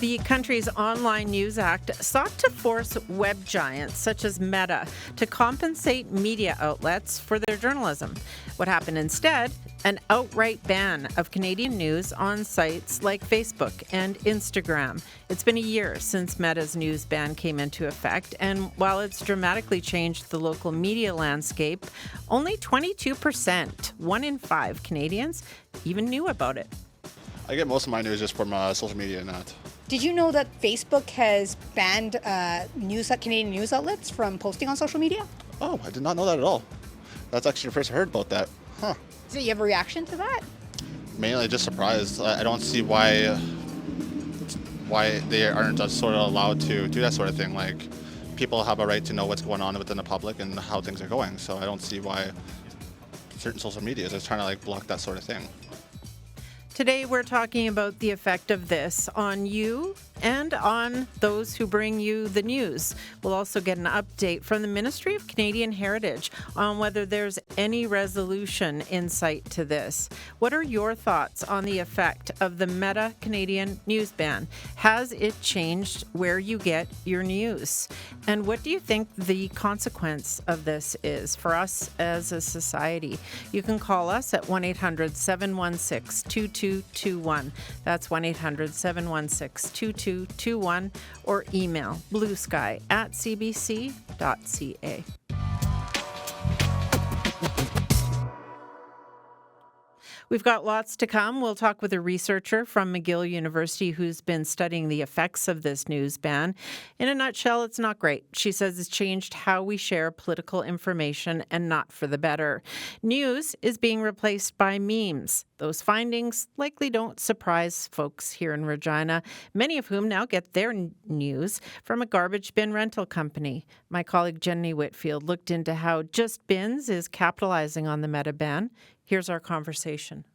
The country's Online News Act sought to force web giants such as Meta to compensate media outlets for their journalism. What happened instead? An outright ban of Canadian news on sites like Facebook and Instagram. It's been a year since Meta's news ban came into effect, and while it's dramatically changed the local media landscape, only 22%, 1 in 5 Canadians, even knew about it. I get most of my news just from social media and that. Did you know that Facebook has banned Canadian news outlets from posting on social media? Oh, I did not know that at all. That's actually the first I heard about that. Huh. So you have a reaction to that? Mainly just surprised. I don't see why they aren't just sort of allowed to do that sort of thing. Like, people have a right to know what's going on within the public and how things are going. So I don't see why certain social medias are trying to block that sort of thing. Today, we're talking about the effect of this on you and on those who bring you the news. We'll also get an update from the Ministry of Canadian Heritage on whether there's any resolution in sight to this. What are your thoughts on the effect of the Meta Canadian news ban? Has it changed where you get your news? And what do you think the consequence of this is for us as a society? You can call us at 1-800-716-2221. That's 1-800-716-2221, or email bluesky@cbc.ca. We've got lots to come. We'll talk with a researcher from McGill University who's been studying the effects of this news ban. In a nutshell, it's not great. She says it's changed how we share political information and not for the better. News is being replaced by memes. Those findings likely don't surprise folks here in Regina, many of whom now get their news from a garbage bin rental company. My colleague Jenny Whitfield looked into how Just Bins is capitalizing on the Meta ban. Here's our conversation.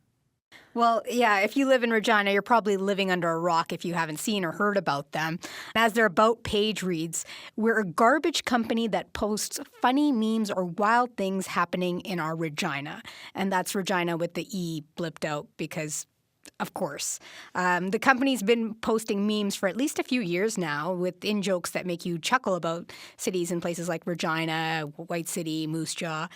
Well, yeah, if you live in Regina, you're probably living under a rock if you haven't seen or heard about them. As their About page reads, we're a garbage company that posts funny memes or wild things happening in our Regina. And that's Regina with the E blipped out because, of course. The company's been posting memes for at least a few years now with in-jokes that make you chuckle about cities in places like Regina, White City, Moose Jaw.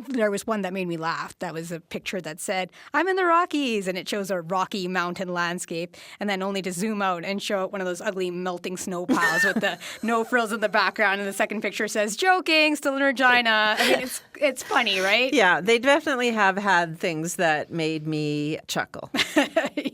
There was one that made me laugh. That was a picture that said, "I'm in the Rockies," and it shows a rocky mountain landscape, and then only to zoom out and show one of those ugly melting snow piles with the no frills in the background, and the second picture says, "Joking, still in Regina." I mean, it's funny, right? Yeah, they definitely have had things that made me chuckle.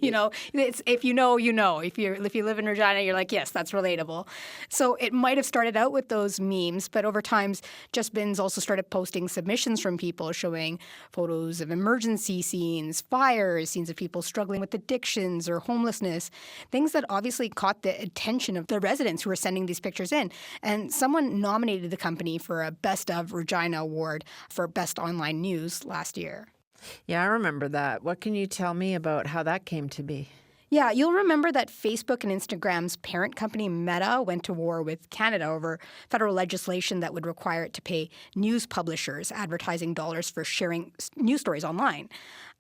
You know, it's, if you know, you know. If you live in Regina, you're like, yes, that's relatable. So it might have started out with those memes, but over time, Just Bins also started posting submissions from people showing photos of emergency scenes, fires, scenes of people struggling with addictions or homelessness, things that obviously caught the attention of the residents who were sending these pictures in. And someone nominated the company for a Best of Regina award for Best Online News last year. Yeah, I remember that. What can you tell me about how that came to be? Yeah, you'll remember that Facebook and Instagram's parent company, Meta, went to war with Canada over federal legislation that would require it to pay news publishers advertising dollars for sharing news stories online.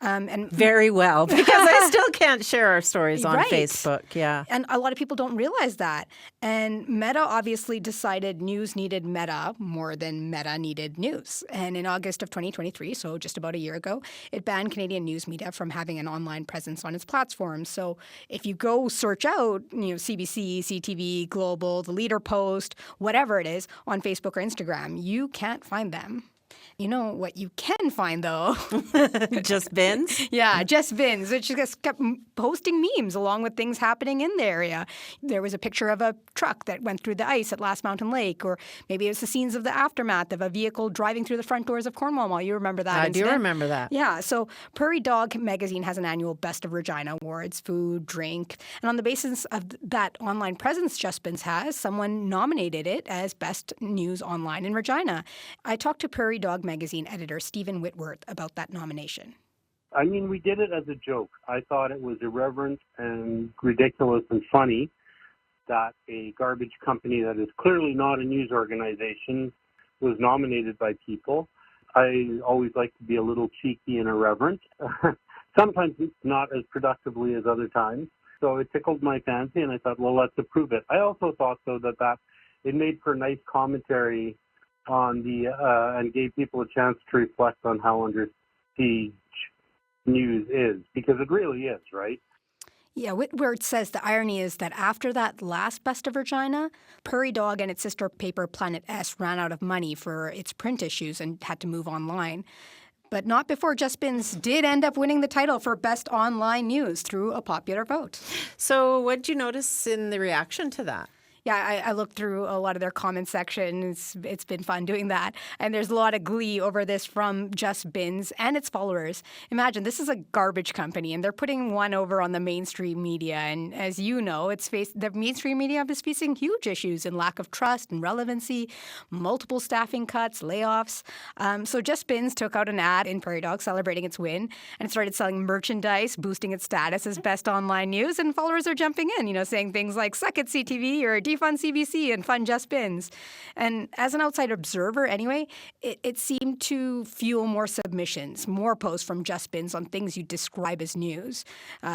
And very well, because I still can't share our stories on Facebook. Yeah. And a lot of people don't realize that. And Meta obviously decided news needed Meta more than Meta needed news. And in August of 2023, so just about a year ago, it banned Canadian news media from having an online presence on its platform. So if you go search out, CBC, CTV, Global, The Leader Post, whatever it is, on Facebook or Instagram, you can't find them. You know what you can find, though? Just Bins? Yeah, Just Bins, which just kept posting memes along with things happening in the area. There was a picture of a truck that went through the ice at Last Mountain Lake, or maybe it was the scenes of the aftermath of a vehicle driving through the front doors of Cornwall Mall. You remember that incident? I do remember that. Yeah, so Prairie Dog magazine has an annual Best of Regina Awards, food, drink. And on the basis of that online presence Just Bins has, someone nominated it as Best News Online in Regina. I talked to Prairie Dog magazine editor Stephen Whitworth about that nomination. I mean, we did it as a joke. I thought it was irreverent and ridiculous and funny that a garbage company that is clearly not a news organization was nominated by people. I always like to be a little cheeky and irreverent. Sometimes it's not as productively as other times. So it tickled my fancy, and I thought, well, let's approve it. I also thought, though, that it made for nice commentary on and gave people a chance to reflect on how under siege news is, because it really is, right? Yeah, where it says the irony is that after that last Best of Regina, Prairie Dog and its sister paper Planet S ran out of money for its print issues and had to move online. But not before Just Bins did end up winning the title for Best Online News through a popular vote. So what did you notice in the reaction to that? Yeah, I looked through a lot of their comment section. It's been fun doing that. And there's a lot of glee over this from Just Bins and its followers. Imagine, this is a garbage company, and they're putting one over on the mainstream media. And as you know, the mainstream media is facing huge issues in lack of trust and relevancy, multiple staffing cuts, layoffs. So Just Bins took out an ad in Prairie Dog celebrating its win, and it started selling merchandise, boosting its status as best online news. And followers are jumping in, saying things like, suck it, CTV, or defund CBC and fund Just Bins. And as an outside observer anyway, it seemed to fuel more submissions, more posts from Just Bins on things you describe as news.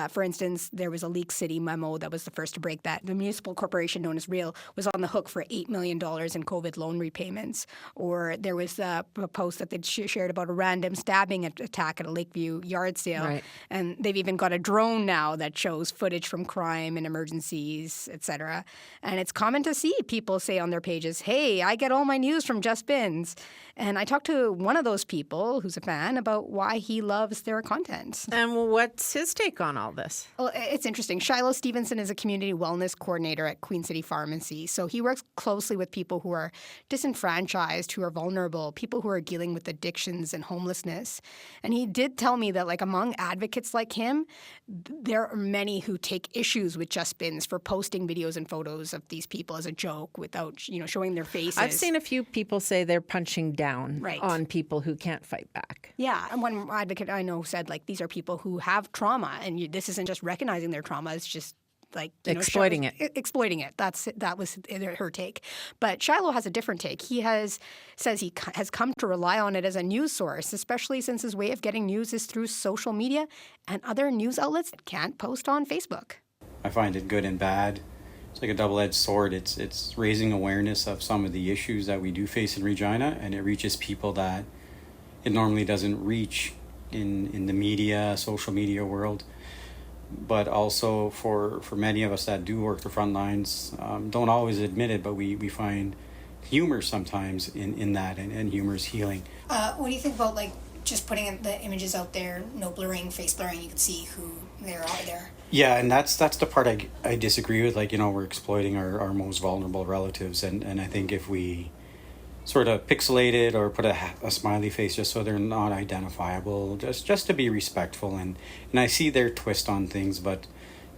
For instance, there was a Leak City memo that was the first to break that. The municipal corporation known as Real was on the hook for $8 million in COVID loan repayments. Or there was a post that they shared about a random stabbing attack at a Lakeview yard sale. Right. And they've even got a drone now that shows footage from crime and emergencies, etc. And it's common to see people say on their pages, hey, I get all my news from Just Bins. And I talked to one of those people who's a fan about why he loves their content. And what's his take on all this? Well, it's interesting. Shiloh Stevenson is a community wellness coordinator at Queen City Pharmacy. So he works closely with people who are disenfranchised, who are vulnerable, people who are dealing with addictions and homelessness. And he did tell me that, like, among advocates like him, there are many who take issues with Just Bins for posting videos and photos of these people as a joke without, showing their faces. I've seen a few people say they're punching down Right. on people who can't fight back. Yeah, and one advocate I know said, like, these are people who have trauma, and this isn't just recognizing their trauma; it's just like exploiting it. Exploiting it. That was her take. But Shiloh has a different take. He says he has come to rely on it as a news source, especially since his way of getting news is through social media and other news outlets that can't post on Facebook. I find it good and bad. It's like a double-edged sword. It's raising awareness of some of the issues that we do face in Regina, and it reaches people that it normally doesn't reach in the media, social media world. But also for many of us that do work the front lines, don't always admit it, but we find humor sometimes in that, and humor is healing. What do you think about, like, just putting the images out there, no blurring, face blurring, you can see who there are there? Yeah, and that's the part I disagree with. Like, we're exploiting our most vulnerable relatives, and I think if we sort of pixelate it or put a smiley face just so they're not identifiable, just to be respectful, and I see their twist on things, but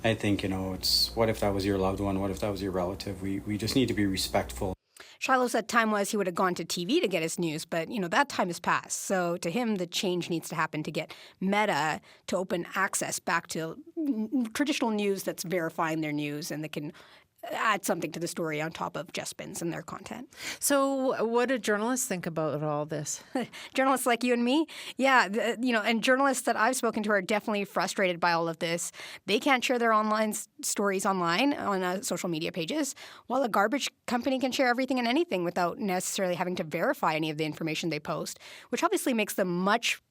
I think, it's what if that was your loved one, what if that was your relative? We just need to be respectful. Shiloh said time was he would have gone to TV to get his news, but, that time has passed. So to him, the change needs to happen to get Meta to open access back to traditional news that's verifying their news, and that can add something to the story on top of Just Bins and their content. So what do journalists think about all this? Journalists like you and me? Yeah, and journalists that I've spoken to are definitely frustrated by all of this. They can't share their online stories online on social media pages, while a garbage company can share everything and anything without necessarily having to verify any of the information they post, which obviously makes them much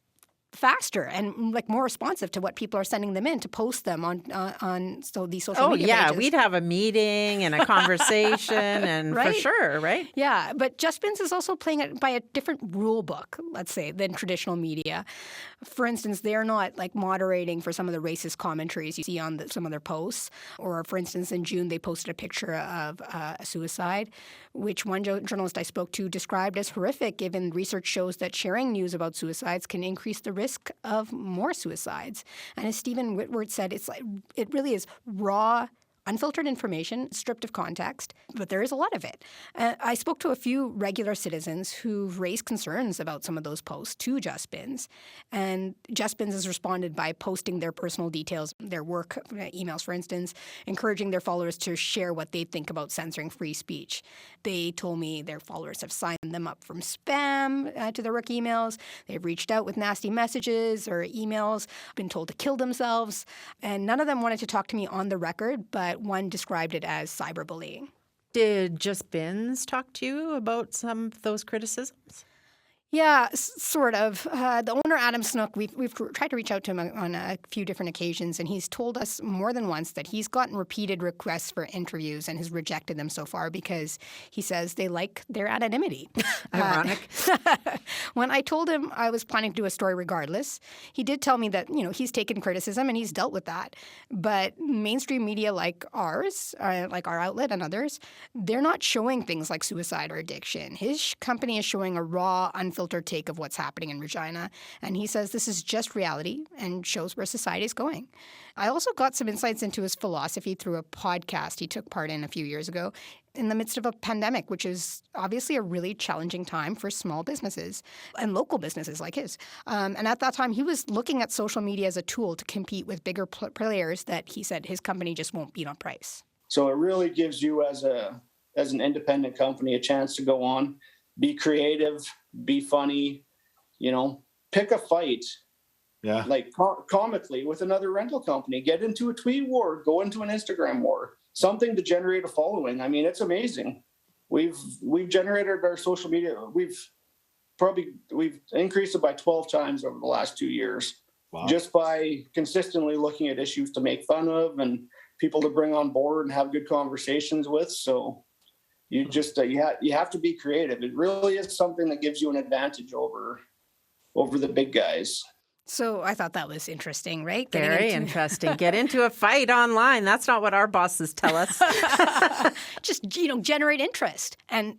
faster and more responsive to what people are sending them in to post them on these social media pages. Oh, yeah, we'd have a meeting and a conversation and right? For sure, right? Yeah, but Just Bins is also playing it by a different rule book, let's say, than traditional media. For instance, they're not moderating for some of the racist commentaries you see on some of their posts. Or, for instance, in June, they posted a picture of a suicide, which one journalist I spoke to described as horrific, given research shows that sharing news about suicides can increase the risk of more suicides. And as Stephen Whitworth said, it really is raw, unfiltered information, stripped of context, but there is a lot of it. I spoke to a few regular citizens who've raised concerns about some of those posts to Just Bins, and Just Bins has responded by posting their personal details, their work emails, for instance, encouraging their followers to share what they think about censoring free speech. They told me their followers have signed them up from spam to their work emails. They've reached out with nasty messages or emails, been told to kill themselves, and none of them wanted to talk to me on the record, but one described it as cyberbullying. Did Just Bins talk to you about some of those criticisms? Yeah, sort of. The owner, Adam Snook, we've tried to reach out to him on a few different occasions, and he's told us more than once that he's gotten repeated requests for interviews and has rejected them so far because he says they like their anonymity. Ironic. When I told him I was planning to do a story regardless, he did tell me that, he's taken criticism and he's dealt with that. But mainstream media like ours, like our outlet and others, they're not showing things like suicide or addiction. His company is showing a raw, unfiltered take of what's happening in Regina, and he says this is just reality and shows where society is going. I also got some insights into his philosophy through a podcast he took part in a few years ago in the midst of a pandemic, which is obviously a really challenging time for small businesses and local businesses like his. And at that time, he was looking at social media as a tool to compete with bigger players that he said his company just won't beat on price. So it really gives you as an independent company a chance to go on, be creative, be funny, pick a fight. Yeah. Like comically with another rental company, get into a tweet war, go into an Instagram war, something to generate a following. I mean, it's amazing. We've generated our social media. We've increased it by 12 times over the last 2 years. Wow. Just by consistently looking at issues to make fun of and people to bring on board and have good conversations with. So you just you have to be creative. It really is something that gives you an advantage over the big guys. So I thought that was interesting, right? Very interesting. Get into a fight online. That's not what our bosses tell us. Just, generate interest. And,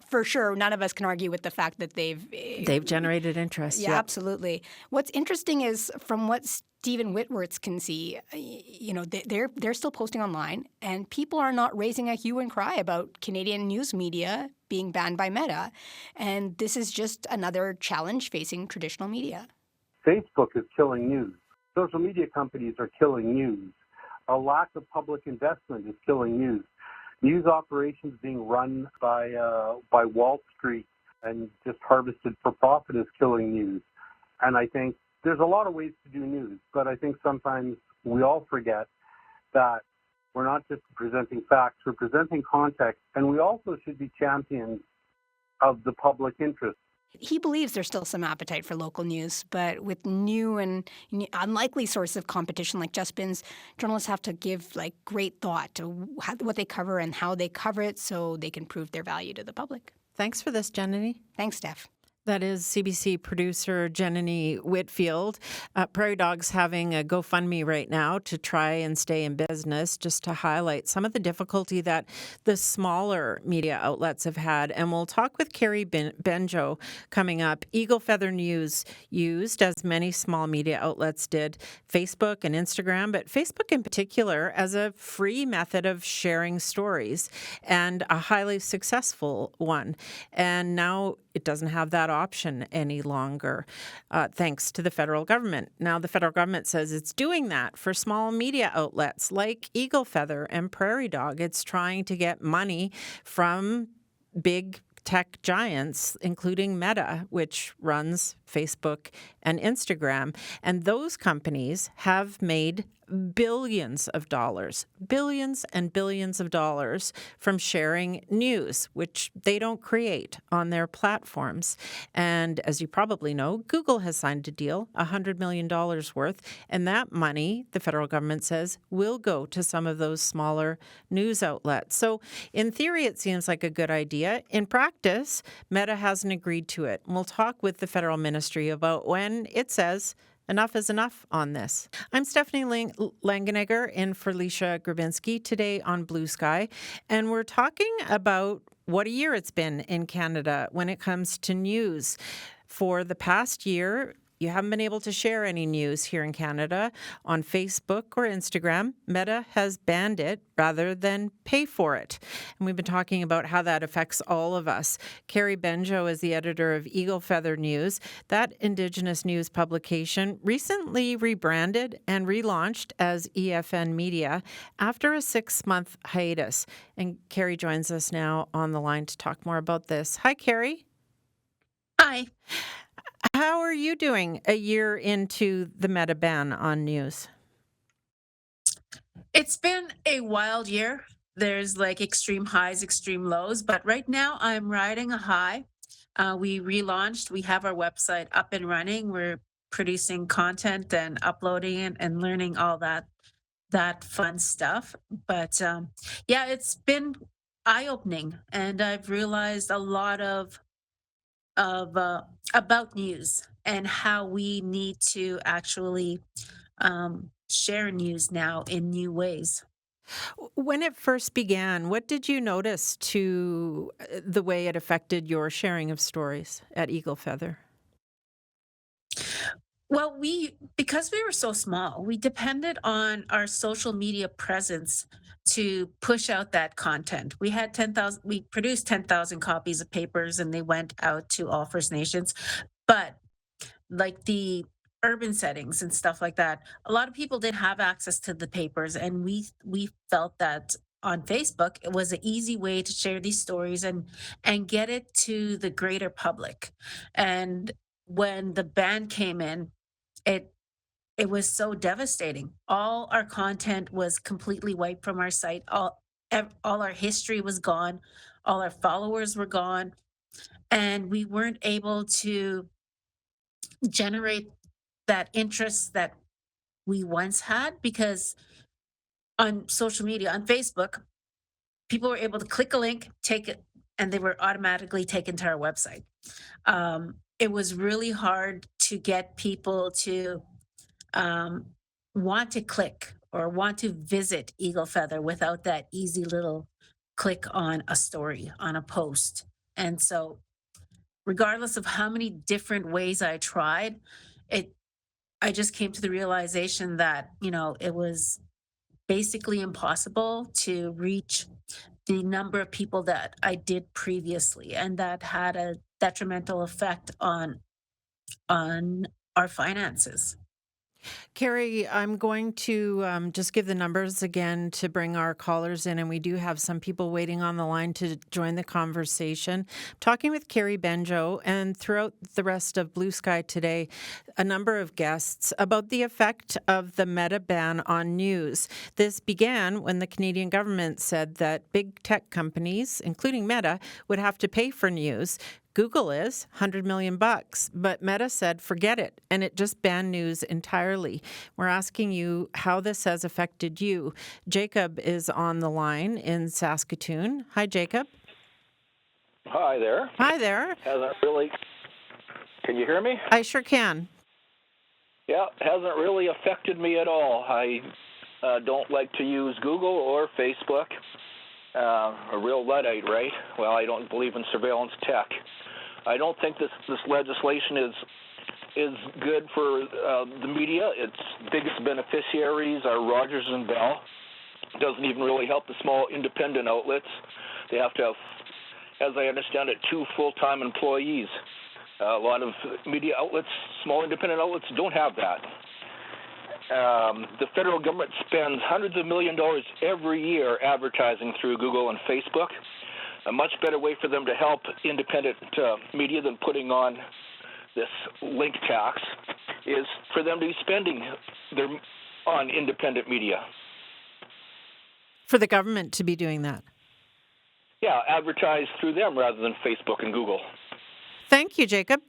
for sure, none of us can argue with the fact that they've generated interest. Yeah, absolutely. What's interesting is from what Stephen Whitworth can see, they're still posting online, and people are not raising a hue and cry about Canadian news media being banned by Meta. And this is just another challenge facing traditional media. Facebook is killing news. Social media companies are killing news. A lack of public investment is killing news. News operations being run by Wall Street and just harvested for profit is killing news. And I think there's a lot of ways to do news, but I think sometimes we all forget that we're not just presenting facts, we're presenting context, and we also should be champions of the public interest. He believes there's still some appetite for local news, but with new and unlikely sources of competition like Just Bins, journalists have to give great thought to what they cover and how they cover it so they can prove their value to the public. Thanks for this, Jenny. Thanks, Steph. That is CBC producer Jenny Whitfield. Prairie Dog's having a GoFundMe right now to try and stay in business, just to highlight some of the difficulty that the smaller media outlets have had. And we'll talk with Carrie Benjo coming up. Eagle Feather News used, as many small media outlets did, Facebook and Instagram, but Facebook in particular as a free method of sharing stories, and a highly successful one. And now it doesn't have that option any longer, thanks to the federal government. Now, the federal government says it's doing that for small media outlets like Eagle Feather and Prairie Dog. It's trying to get money from big tech giants, including Meta, which runs Facebook and Instagram. And those companies have made billions and billions of dollars from sharing news, which they don't create on their platforms. And as you probably know, Google has signed a deal, $100 million worth, and that money, the federal government says, will go to some of those smaller news outlets. So in theory, it seems like a good idea. In practice, Meta hasn't agreed to it. We'll talk with the federal ministry about when it says enough is enough on this. I'm Stephanie Langenegger in for Leisha Grabinski today on Blue Sky, and we're talking about what a year it's been in Canada when it comes to news. For the past year, you haven't been able to share any news here in Canada on Facebook or Instagram, Meta has banned it rather than pay for it. And we've been talking about how that affects all of us. Carrie Benjo is the editor of Eagle Feather News. That Indigenous news publication recently rebranded and relaunched as EFN Media after a 6-month hiatus. And Carrie joins us now on the line to talk more about this. Hi, Carrie. Hi. How are you doing a year into the Meta ban on news? It's been a wild year. There's like extreme highs, extreme lows, but right now I'm riding a high. We relaunched. We have our website up and running. We're producing content and uploading it and learning all that fun stuff. But yeah, it's been eye-opening, and I've realized a lot of about news and how we need to actually share news now in new ways. When it first began, what did you notice to the way it affected your sharing of stories at Eagle Feather? Well, because we were so small, we depended on our social media presence to push out that content. We produced 10,000 copies of papers and they went out to all First Nations. But like the urban settings and stuff like that, a lot of people didn't have access to the papers, and we felt that on Facebook it was an easy way to share these stories and get it to the greater public. And when the ban came in, it it was so devastating. All our content was completely wiped from our site. All our history was gone. All our followers were gone, and we weren't able to generate that interest that we once had, because on social media, on Facebook, people were able to click a link, take it, and they were automatically taken to our website. It was really hard to get people to um, want to click or want to visit Eagle Feather without that easy little click on a story, on a post. And so, regardless of how many different ways I tried, it I just came to the realization that, it was basically impossible to reach the number of people that I did previously, and that had a detrimental effect on our finances. Carrie, I'm going to just give the numbers again to bring our callers in, and we do have some people waiting on the line to join the conversation. Talking with Carrie Benjo, and throughout the rest of Blue Sky today, a number of guests about the effect of the Meta ban on news. This began when the Canadian government said that big tech companies, including Meta, would have to pay for news. Google is $100 million, but Meta said forget it, and it just banned news entirely. We're asking you how this has affected you. Jacob is on the line in Saskatoon. Hi, Jacob. Hi there. Hi there. Can you hear me? I sure can. Yeah, hasn't really affected me at all. I don't like to use Google or Facebook. A real Luddite, right? Well, I don't believe in surveillance tech. I don't think this legislation is good for the media. Its biggest beneficiaries are Rogers and Bell. It doesn't even really help the small independent outlets. They have to have, as I understand it, 2 full-time employees. A lot of media outlets, small independent outlets, don't have that. The federal government spends hundreds of $millions every year advertising through Google and Facebook. A much better way for them to help independent media than putting on this link tax is for them to be spending on independent media. For the government to be doing that. Yeah, advertise through them rather than Facebook and Google. Thank you, Jacob.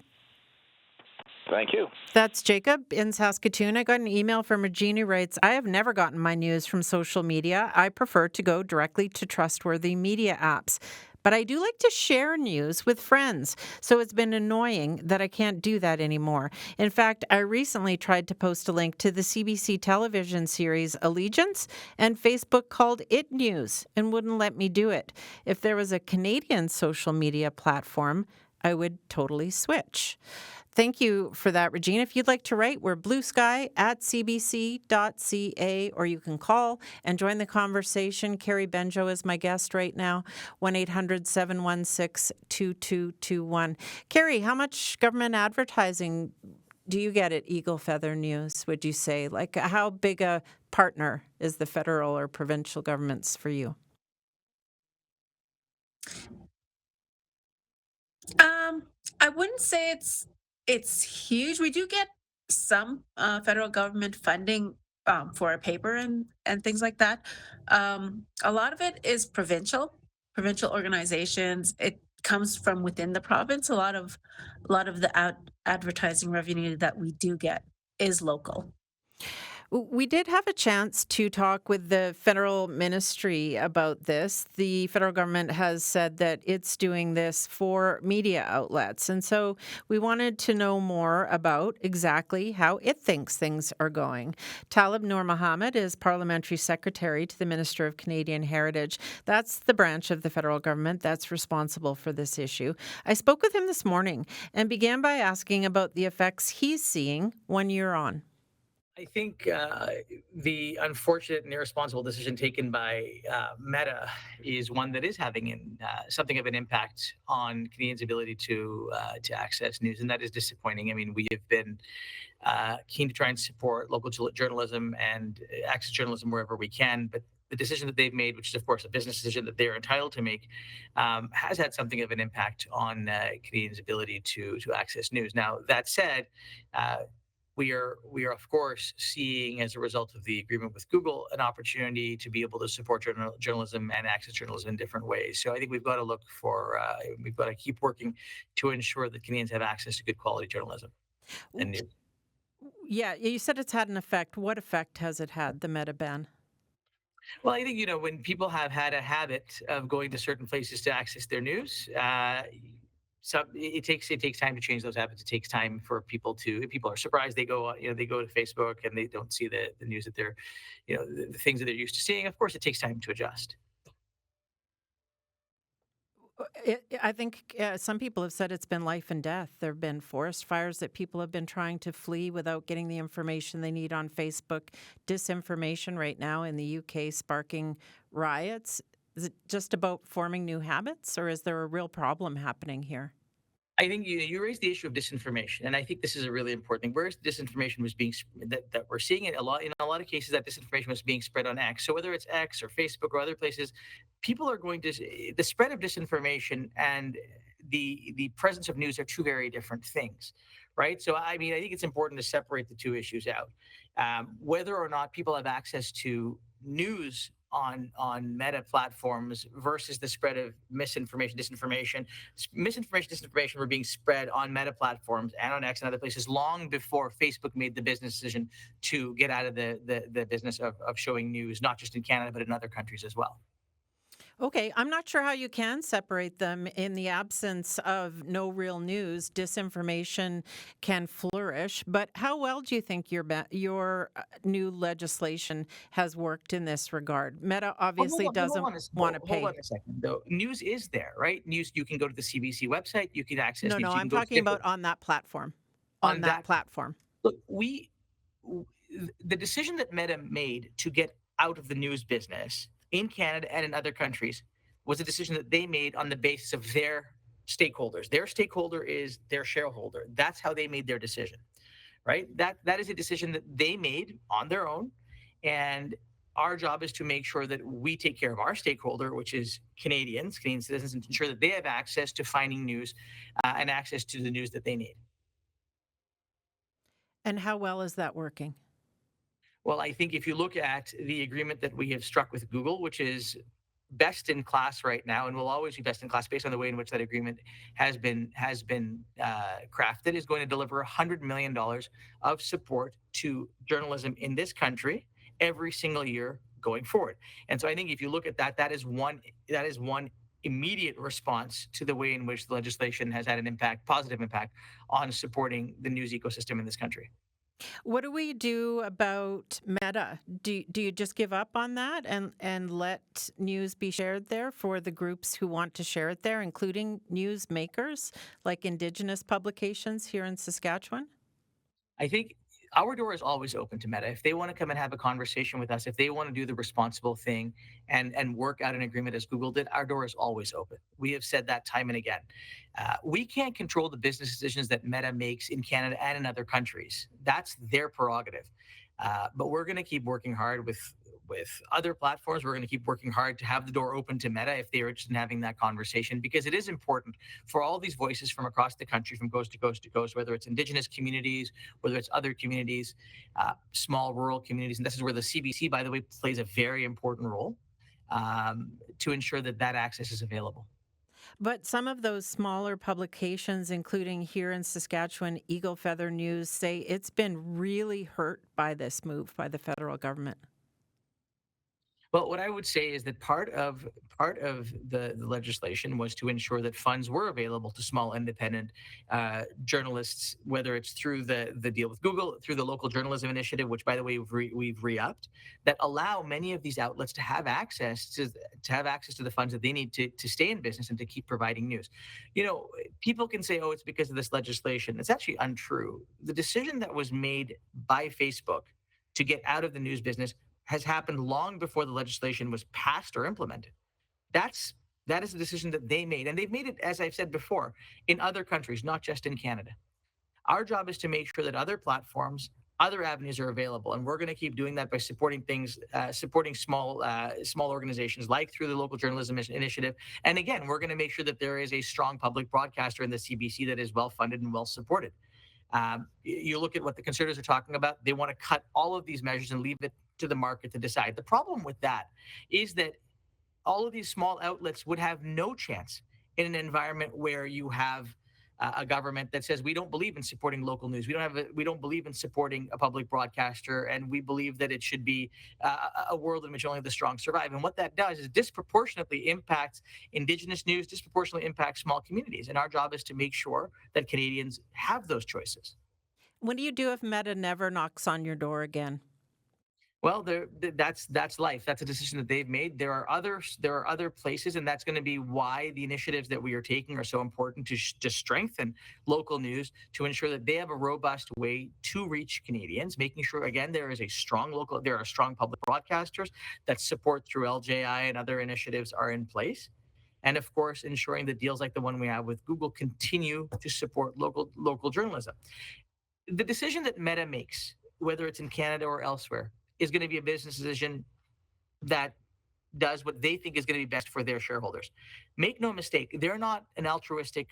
Thank you. That's Jacob in Saskatoon. I got an email from Regina who writes, I have never gotten my news from social media. I prefer to go directly to trustworthy media apps. But I do like to share news with friends, so it's been annoying that I can't do that anymore. In fact, I recently tried to post a link to the CBC television series Allegiance, and Facebook called it news and wouldn't let me do it. If there was a Canadian social media platform, I would totally switch. Thank you for that, Regina. If you'd like to write, we're bluesky@cbc.ca, or you can call and join the conversation. Carrie Benjo is my guest right now, 1-800-716-2221. Carrie, how much government advertising do you get at Eagle Feather News, would you say? Like, how big a partner is the federal or provincial governments for you? Um, I wouldn't say it's huge. We do get some federal government funding for a paper and things like that. A lot of it is provincial organizations. It comes from within the province. A lot of the advertising revenue that we do get is local. We did have a chance to talk with the federal ministry about this. The federal government has said that it's doing this for media outlets. And so we wanted to know more about exactly how it thinks things are going. Talib Noor Mohammed is parliamentary secretary to the Minister of Canadian Heritage. That's the branch of the federal government that's responsible for this issue. I spoke with him this morning and began by asking about the effects he's seeing 1 year on. I think the unfortunate and irresponsible decision taken by Meta is one that is having something of an impact on Canadians' ability to access news, and that is disappointing. I mean, we have been keen to try and support local journalism and access journalism wherever we can, but the decision that they've made, which is of course a business decision that they're entitled to make, has had something of an impact on Canadians' ability to access news. Now, that said, we are of course seeing, as a result of the agreement with Google, an opportunity to be able to support journalism and access journalism in different ways. So I think we've got to keep working to ensure that Canadians have access to good quality journalism and news. Yeah, you said it's had an effect. What effect has it had, the Meta ban? Well, I think, when people have had a habit of going to certain places to access their news, so it takes time to change those habits. It takes time for if people are surprised, they go to Facebook and they don't see the news that they're, the things that they're used to seeing. Of course, it takes time to adjust. I think some people have said it's been life and death. There have been forest fires that people have been trying to flee without getting the information they need on Facebook. Disinformation right now in the UK sparking riots. Is it just about forming new habits, or is there a real problem happening here? I think you raised the issue of disinformation, and I think this is a really important thing. Whereas disinformation was being that we're seeing it in a lot of cases, that disinformation was being spread on X. So whether it's X or Facebook or other places, people are going to the spread of disinformation and the presence of news are two very different things, right? So I mean, I think it's important to separate the two issues out. Whether or not people have access to news on Meta platforms versus the spread of disinformation were being spread on Meta platforms and on X and other places long before Facebook made the business decision to get out of the business of showing news, not just in Canada but in other countries as well. Okay, I'm not sure how you can separate them in the absence of no real news. Disinformation can flourish, but how well do you think your new legislation has worked in this regard? Meta obviously doesn't want to pay. Hold on a second, though. News is there, right? News, you can go to the CBC website, you can access No, news. no, You I'm can go to talking about on that platform. On On that that- platform. Look, the decision that Meta made to get out of the news business in Canada and in other countries was a decision that they made on the basis of their stakeholders. Their stakeholder is their shareholder. That's how they made their decision, right? That is a decision that they made on their own, and our job is to make sure that we take care of our stakeholder, which is Canadian citizens, and ensure that they have access to finding news and access to the news that they need. And how well is that working? Well, I think if you look at the agreement that we have struck with Google, which is best in class right now and will always be best in class based on the way in which that agreement has been crafted, is going to deliver $100 million of support to journalism in this country every single year going forward. And so I think if you look at that, that is one immediate response to the way in which the legislation has had an impact, positive impact, on supporting the news ecosystem in this country. What do we do about Meta? Do you just give up on that and let news be shared there for the groups who want to share it there, including news makers like Indigenous publications here in Saskatchewan? I think our door is always open to Meta. If they want to come and have a conversation with us, if they want to do the responsible thing and work out an agreement as Google did, our door is always open. We have said that time and again. We can't control the business decisions that Meta makes in Canada and in other countries. That's their prerogative. But we're going to keep working hard with other platforms. We're going to keep working hard to have the door open to Meta if they're interested in having that conversation, because it is important for all these voices from across the country, from coast to coast to coast, whether it's Indigenous communities, whether it's other communities, small rural communities. And this is where the CBC, by the way, plays a very important role to ensure that that access is available. But some of those smaller publications, including here in Saskatchewan, Eagle Feather News, say it's been really hurt by this move by the federal government. Well, what I would say is that part of the legislation was to ensure that funds were available to small independent journalists, whether it's through the deal with Google, through the local journalism initiative, which, by the way, we've re-upped, that allow many of these outlets to have access to the funds that they need to stay in business and to keep providing news. You know, people can say, "Oh, it's because of this legislation." It's actually untrue. The decision that was made by Facebook to get out of the news business has happened long before the legislation was passed or implemented. That is a decision that they made, and they've made it, as I've said before, in other countries, not just in Canada. Our job is to make sure that other platforms, other avenues are available, and we're going to keep doing that by supporting supporting small organizations like through the local journalism initiative. And again, we're going to make sure that there is a strong public broadcaster in the CBC that is well funded and well supported. You look at what the Conservatives are talking about; they want to cut all of these measures and leave it to the market to decide. The problem with that is that all of these small outlets would have no chance in an environment where you have a government that says we don't believe in supporting local news. We don't believe in supporting a public broadcaster, and we believe that it should be a world in which only the strong survive. And what that does is disproportionately impacts Indigenous news, disproportionately impacts small communities. And our job is to make sure that Canadians have those choices. What do you do if Meta never knocks on your door again? Well, that's life. That's a decision that they've made. There are other places, and that's going to be why the initiatives that we are taking are so important to strengthen local news, to ensure that they have a robust way to reach Canadians, making sure again there are strong public broadcasters that support through LJI and other initiatives are in place. And of course, ensuring that deals like the one we have with Google continue to support local journalism. The decision that Meta makes, whether it's in Canada or elsewhere, is going to be a business decision that does what they think is going to be best for their shareholders. Make no mistake, they're not an altruistic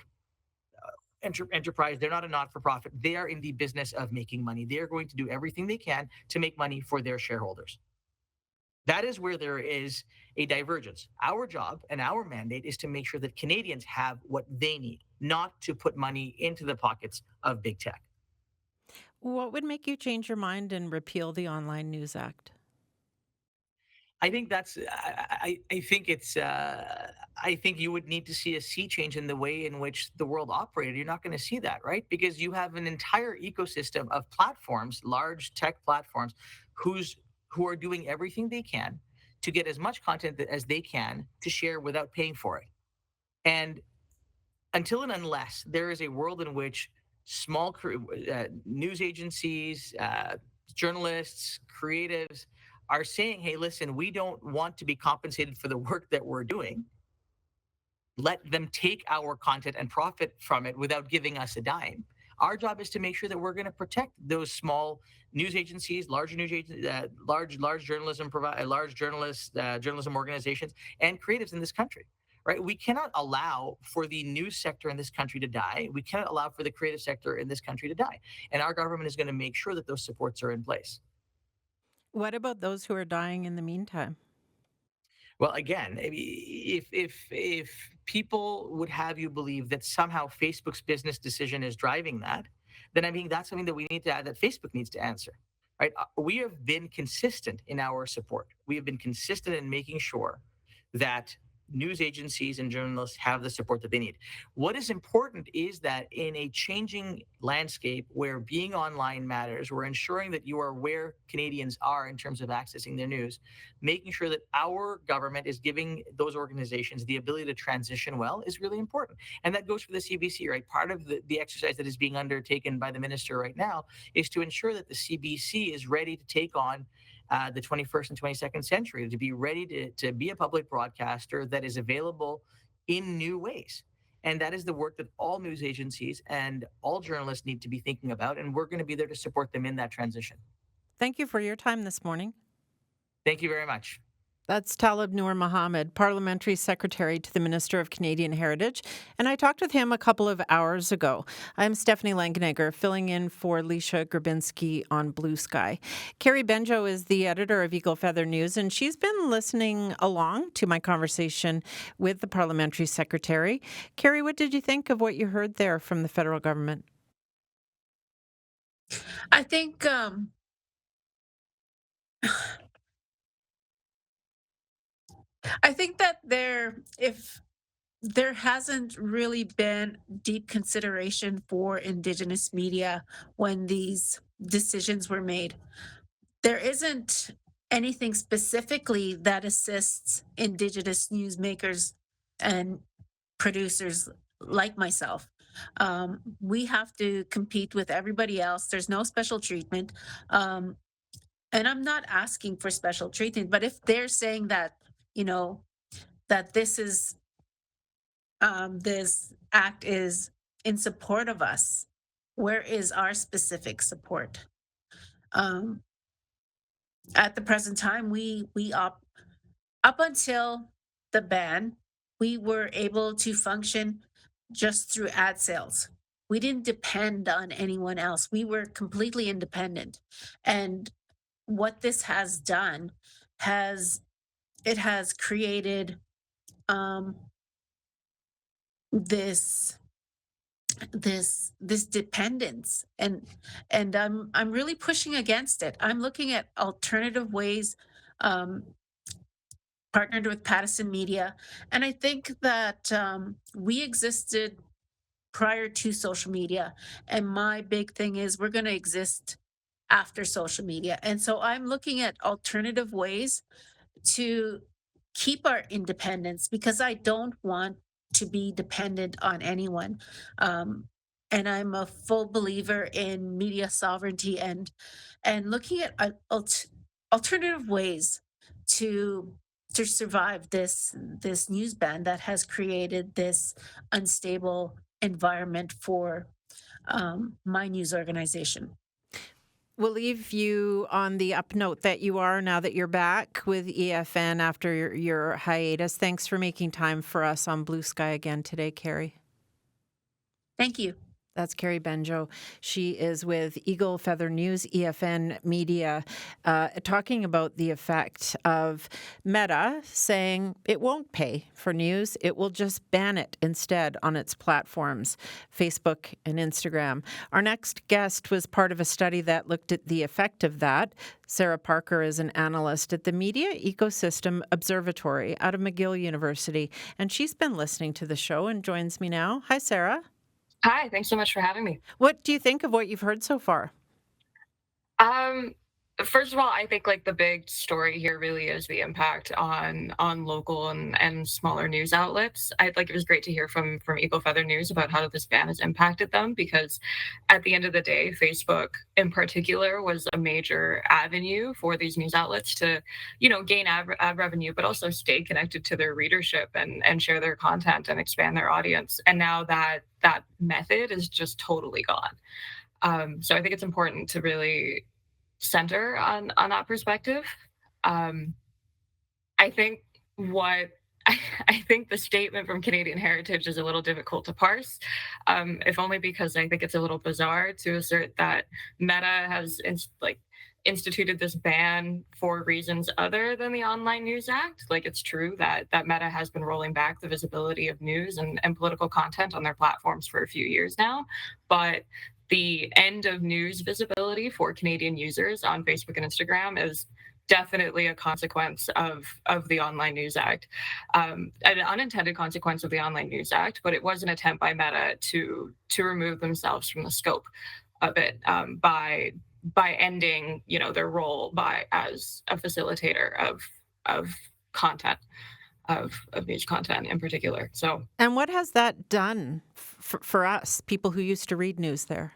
enterprise. They're not a not-for-profit. They are in the business of making money. They are going to do everything they can to make money for their shareholders. That is where there is a divergence. Our job and our mandate is to make sure that Canadians have what they need, not to put money into the pockets of big tech. What would make you change your mind and repeal the Online News Act? I think I think you would need to see a sea change in the way in which the world operated. You're not going to see that, right? Because you have an entire ecosystem of platforms, large tech platforms, who are doing everything they can to get as much content as they can to share without paying for it. And until and unless there is a world in which small news agencies, journalists, creatives are saying, hey, listen, we don't want to be compensated for the work that we're doing. Let them take our content and profit from it without giving us a dime. Our job is to make sure that we're going to protect those small news agencies, large journalism journalism organizations, and creatives in this country. Right? We cannot allow for the news sector in this country to die. We cannot allow for the creative sector in this country to die. And our government is going to make sure that those supports are in place. What about those who are dying in the meantime? Well, again, if people would have you believe that somehow Facebook's business decision is driving that, then I mean that's something that we need to add, that Facebook needs to answer. Right? We have been consistent in our support. We have been consistent in making sure that news agencies and journalists have the support that they need. What is important is that in a changing landscape where being online matters, we're ensuring that you are where Canadians are in terms of accessing their news, making sure that our government is giving those organizations the ability to transition well is really important. And that goes for the CBC, right? Part of the exercise that is being undertaken by the minister right now is to ensure that the CBC is ready to take on the 21st and 22nd century, to be ready to be a public broadcaster that is available in new ways. And that is the work that all news agencies and all journalists need to be thinking about. And we're going to be there to support them in that transition. Thank you for your time this morning. Thank you very much. That's Talib Noor Mohammed, Parliamentary Secretary to the Minister of Canadian Heritage, and I talked with him a couple of hours ago. I'm Stephanie Langenegger, filling in for Leisha Grabinski on Blue Sky. Carrie Benjo is the editor of Eagle Feather News, and she's been listening along to my conversation with the Parliamentary Secretary. Carrie, what did you think of what you heard there from the federal government? I think I think that if there hasn't really been deep consideration for Indigenous media when these decisions were made. There isn't anything specifically that assists Indigenous newsmakers and producers like myself. We have to compete with everybody else. There's no special treatment. And I'm not asking for special treatment, but if they're saying that, you know, that this act is in support of us, where is our specific support? Um, at the present time, we up until the ban, we were able to function just through ad sales. We didn't depend on anyone else. We were completely independent. And what this has done has it has created um, this this dependence, and I'm really pushing against it. I'm looking at alternative ways, um, partnered with Pattison Media, and I think that we existed prior to social media, and my big thing is we're going to exist after social media, and so I'm looking at alternative ways to keep our independence because I don't want to be dependent on anyone. Um, and I'm a full believer in media sovereignty and looking at alternative ways to to survive this news ban that has created this unstable environment for my news organization. We'll leave you on the up note that you are now that you're back with EFN after your hiatus. Thanks for making time for us on Blue Sky again today, Carrie. Thank you. That's Carrie Benjo. She is with Eagle Feather News, EFN Media, talking about the effect of Meta saying it won't pay for news. It will just ban it instead on its platforms, Facebook and Instagram. Our next guest was part of a study that looked at the effect of that. Sarah Parker is an analyst at the Media Ecosystem Observatory out of McGill University, and she's been listening to the show and joins me now. Hi, Sarah. Hi, thanks so much for having me. What do you think of what you've heard so far? Um, First of all, I think like the big story here really is the impact on local and smaller news outlets. It was great to hear from Eagle Feather News about how this ban has impacted them because at the end of the day, Facebook in particular was a major avenue for these news outlets to, gain ad revenue, but also stay connected to their readership and share their content and expand their audience. And now that method is just totally gone. So I think it's important to really center on that perspective. I think what I think the statement from Canadian Heritage is a little difficult to parse, if only because I think it's a little bizarre to assert that Meta has instituted this ban for reasons other than the Online News Act. Like it's true that Meta has been rolling back the visibility of news and political content on their platforms for a few years now, but the end of news visibility for Canadian users on Facebook and Instagram is definitely a consequence of the Online News Act, an unintended consequence of the Online News Act, but it was an attempt by Meta to remove themselves from the scope of it, by ending, their role as a facilitator of content, of news content in particular. So, And what has that done for us, people who used to read news there?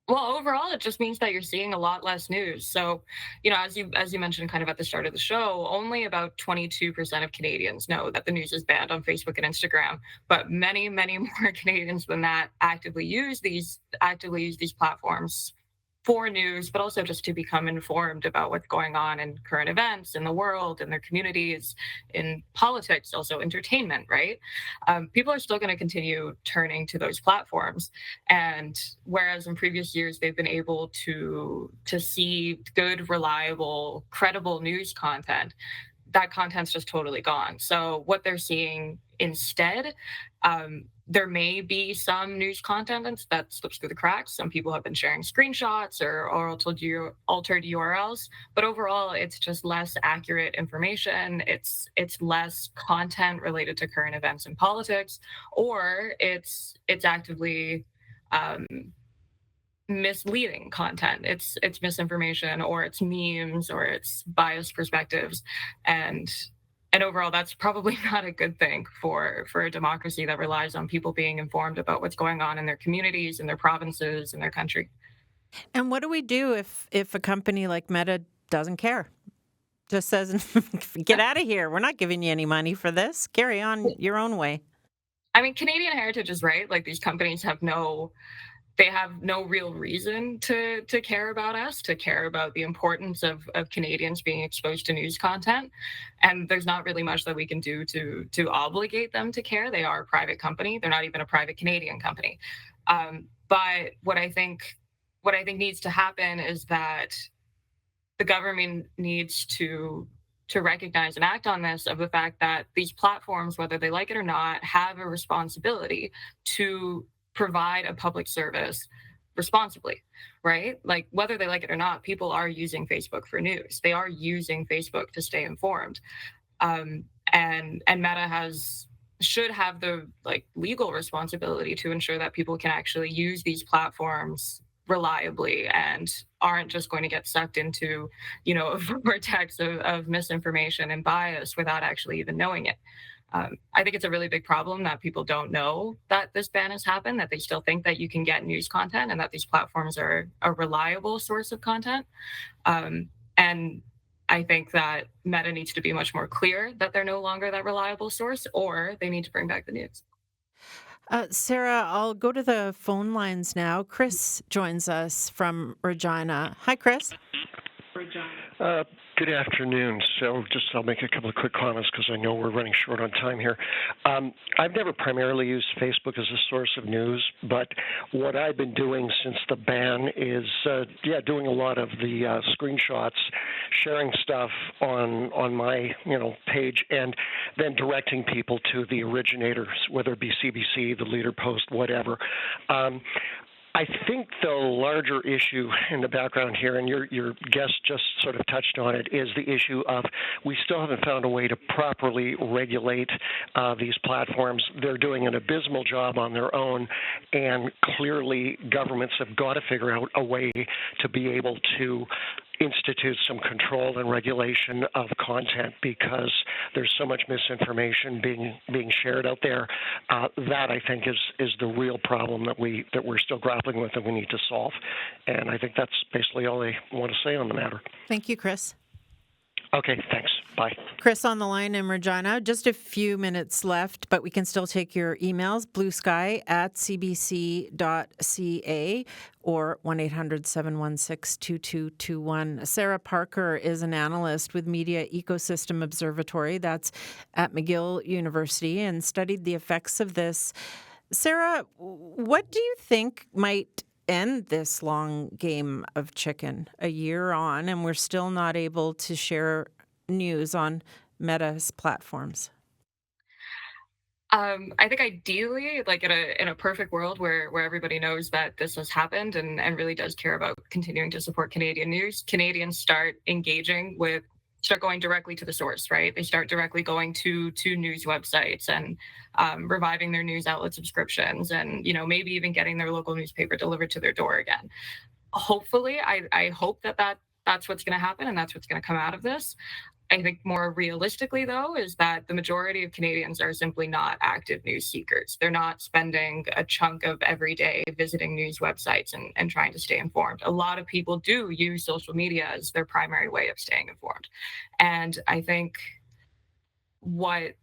well, overall, it just means that you're seeing a lot less news. So, as you mentioned kind of at the start of the show, only about 22% of Canadians know that the news is banned on Facebook and Instagram. But many, many more Canadians than that actively use these platforms for news, but also just to become informed about what's going on in current events in the world, in their communities, in politics, also entertainment, right? People are still going to continue turning to those platforms. And whereas in previous years, they've been able to see good, reliable, credible news content, that content's just totally gone. So what they're seeing instead, there may be some news content that slips through the cracks. Some people have been sharing screenshots or altered URLs, but overall, it's just less accurate information. It's less content related to current events and politics, or it's actively misleading content. It's misinformation, or it's memes, or it's biased perspectives, and overall, that's probably not a good thing for a democracy that relies on people being informed about what's going on in their communities, in their provinces, in their country. And what do we do if a company like Meta doesn't care? Just says, get out of here. We're not giving you any money for this. Carry on your own way. I mean, Canadian heritage is right. Like, these companies have no real reason to care about us, to care about the importance of Canadians being exposed to news content. And there's not really much that we can do to obligate them to care. They are a private company. They're not even a private Canadian company. But what I think needs to happen is that the government needs to recognize and act on this, of the fact that these platforms, whether they like it or not, have a responsibility to provide a public service responsibly, right? Like, whether they like it or not, people are using Facebook for news. They are using Facebook to stay informed. And Meta should have the legal responsibility to ensure that people can actually use these platforms reliably and aren't just going to get sucked into, a vortex of misinformation and bias without actually even knowing it. I think it's a really big problem that people don't know that this ban has happened, that they still think that you can get news content and that these platforms are a reliable source of content. And I think that Meta needs to be much more clear that they're no longer that reliable source, or they need to bring back the news. Sarah, I'll go to the phone lines now. Chris joins us from Regina. Hi, Chris. Good afternoon. So I'll make a couple of quick comments because I know we're running short on time here. I've never primarily used Facebook as a source of news, but what I've been doing since the ban is, doing a lot of the screenshots, sharing stuff on my page, and then directing people to the originators, whether it be CBC, the Leader Post, whatever. I think the larger issue in the background here, and your guest just sort of touched on it, is the issue of we still haven't found a way to properly regulate these platforms. They're doing an abysmal job on their own, and clearly governments have got to figure out a way to be able to institute some control and regulation of content, because there's so much misinformation being shared out there. That, I think, is the real problem that we're still grappling with and we need to solve. And I think that's basically all I want to say on the matter. Thank you, Chris. Okay, thanks. Bye. Chris on the line in Regina. Just a few minutes left, but we can still take your emails. bluesky@cbc.ca or 1-800-716-2221. Sarah Parker is an analyst with Media Ecosystem Observatory. That's at McGill University, and studied the effects of this. Sarah, what do you think might end this long game of chicken a year on, and we're still not able to share news on Meta's platforms? I think ideally, like in a perfect world where everybody knows that this has happened and really does care about continuing to support Canadian news, Canadians start going directly to the source, right? They start directly going to news websites and reviving their news outlet subscriptions, and maybe even getting their local newspaper delivered to their door again. Hopefully, I hope that's what's going to happen and that's what's going to come out of this. I think more realistically, though, is that the majority of Canadians are simply not active news seekers. They're not spending a chunk of every day visiting news websites and trying to stay informed. A lot of people do use social media as their primary way of staying informed. And I think what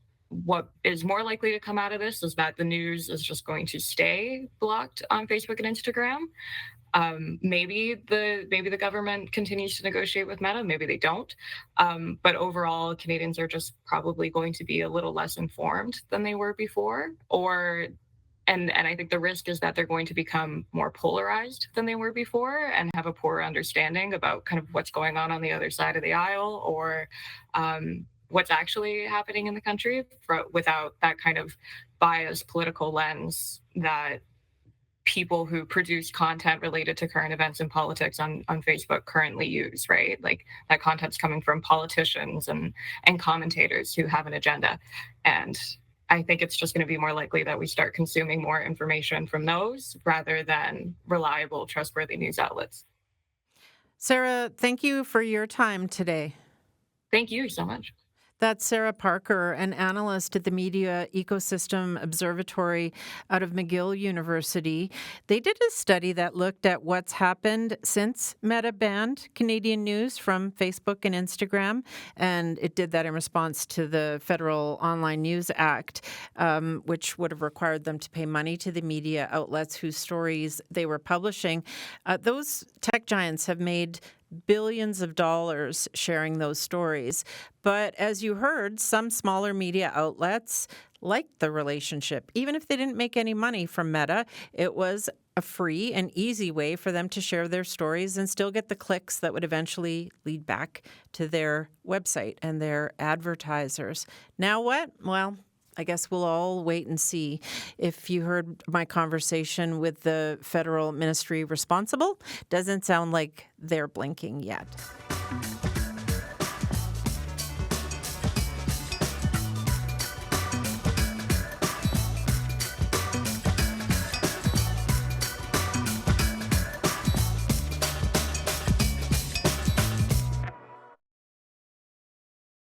is more likely to come out of this is that the news is just going to stay blocked on Facebook and Instagram. Maybe the government continues to negotiate with Meta, maybe they don't. But overall, Canadians are just probably going to be a little less informed than they were before. And I think the risk is that they're going to become more polarized than they were before and have a poorer understanding about kind of what's going on the other side of the aisle, or what's actually happening in the country, without that kind of biased political lens that people who produce content related to current events and politics on Facebook currently use, right? Like that content's coming from politicians and commentators who have an agenda. And I think it's just going to be more likely that we start consuming more information from those rather than reliable, trustworthy news outlets. Sarah, thank you for your time today. Thank you so much. That's Sarah Parker, an analyst at the Media Ecosystem Observatory out of McGill University. They did a study that looked at what's happened since Meta banned Canadian news from Facebook and Instagram, and it did that in response to the Federal Online News Act, which would have required them to pay money to the media outlets whose stories they were publishing. Those tech giants have made billions of dollars sharing those stories. But as you heard, some smaller media outlets liked the relationship. Even if they didn't make any money from Meta, it was a free and easy way for them to share their stories and still get the clicks that would eventually lead back to their website and their advertisers. Now what? Well, I guess we'll all wait and see. If you heard my conversation with the federal ministry responsible, doesn't sound like they're blinking yet.